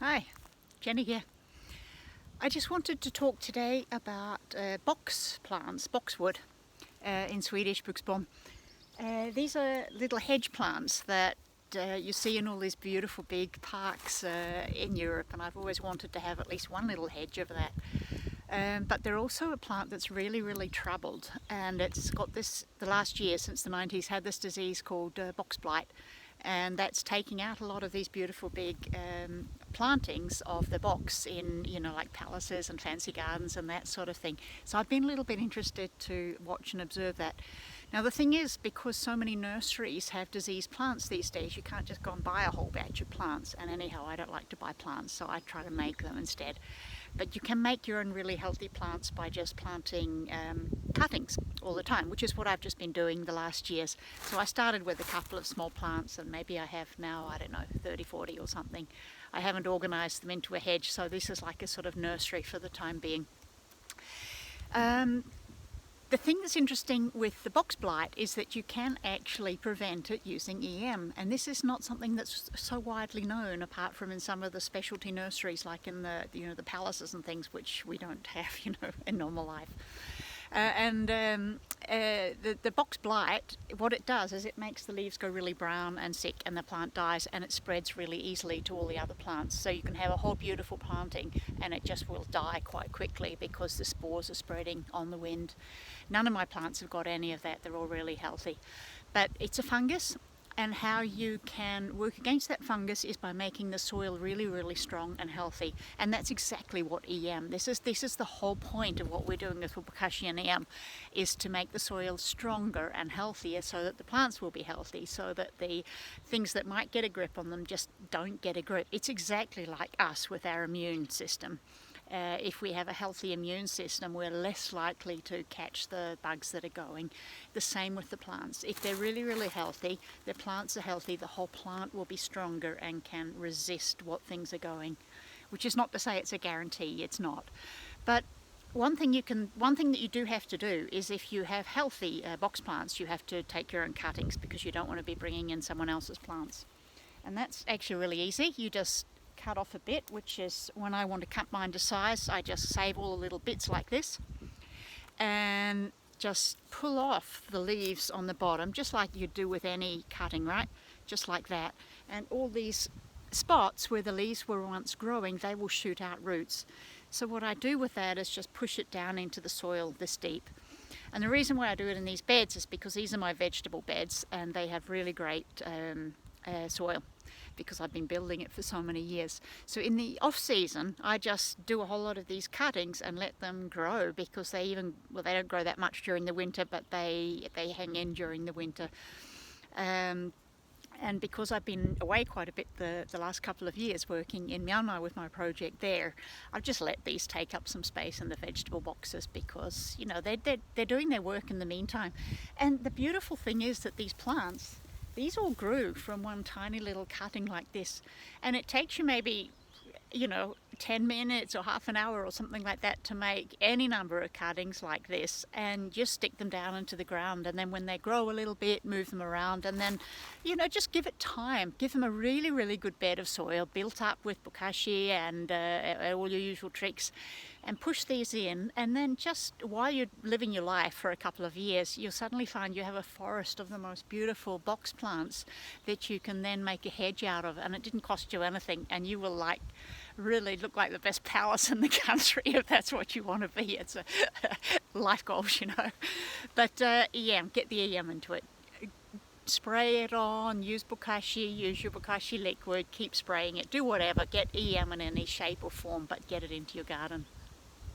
Hi, Jenny here. I just wanted to talk today about box plants, boxwood, in Swedish, buxbom. These are little hedge plants that you see in all these beautiful big parks in Europe, and I've always wanted to have at least one little hedge of that. But they're also a plant that's really troubled, and it's got this, the last year since the 90s, had this disease called box blight, and that's taking out a lot of these beautiful big plantings of the box in, like palaces and fancy gardens and that sort of thing. So I've been a little bit interested to watch and observe that. Now the thing is, because so many nurseries have diseased plants these days, you can't just go and buy a whole batch of plants, and anyhow I don't like to buy plants, so I try to make them instead. But you can make your own really healthy plants by just planting cuttings all the time, which is what I've just been doing the last years. So I started with a couple of small plants, and maybe I have now, I don't know, 30, 40 or something. I haven't organised them into a hedge, so this is like a sort of nursery for the time being. The thing that's interesting with the box blight is that you can actually prevent it using EM, and this is not something that's so widely known, apart from in some of the specialty nurseries like in the the palaces and things, which we don't have in normal life. The box blight, what it does is it makes the leaves go really brown and sick, and the plant dies, and it spreads really easily to all the other plants. So you can have a whole beautiful planting and it just will die quite quickly because the spores are spreading on the wind. None of my plants have got any of that. They're all really healthy. But it's a fungus, and how you can work against that fungus is by making the soil really strong and healthy. And that's exactly what EM, this is the whole point of what we're doing with bokashi and EM, is to make the soil stronger and healthier so that the plants will be healthy, so that the things that might get a grip on them just don't get a grip. It's exactly like us with our immune system. If we have a healthy immune system, we're less likely to catch the bugs that are going. The same with the plants. If they're really healthy, the plants are healthy, the whole plant will be stronger and can resist what things are going. Which is not to say it's a guarantee, it's not. But one thing that you do have to do is, if you have healthy box plants, you have to take your own cuttings, because you don't want to be bringing in someone else's plants. And that's actually really easy. You just cut off a bit, which is, when I want to cut mine to size, I just save all the little bits like this and just pull off the leaves on the bottom, just like you do with any cutting, right? Just like that. And all these spots where the leaves were once growing, they will shoot out roots. So what I do with that is just push it down into the soil this deep. And the reason why I do it in these beds is because these are my vegetable beds, and they have really great soil, because I've been building it for so many years. So in the off season, I just do a whole lot of these cuttings and let them grow, because they don't grow that much during the winter, but they hang in during the winter. And because I've been away quite a bit the last couple of years working in Myanmar with my project there, I've just let these take up some space in the vegetable boxes, because they're doing their work in the meantime. And the beautiful thing is that these plants, these all grew from one tiny little cutting like this, and it takes you maybe 10 minutes or half an hour or something like that to make any number of cuttings like this, and just stick them down into the ground. And then when they grow a little bit, move them around, and then just give it time. Give them a really good bed of soil built up with bokashi and all your usual tricks, and push these in. And then just while you're living your life for a couple of years, you'll suddenly find you have a forest of the most beautiful box plants that you can then make a hedge out of, and it didn't cost you anything, and you will really look like the best palace in the country, if that's what you want to be. It's a life goals, But EM, get the EM into it. Spray it on, use bokashi, use your bokashi liquid, keep spraying it, do whatever, get EM in any shape or form, but get it into your garden.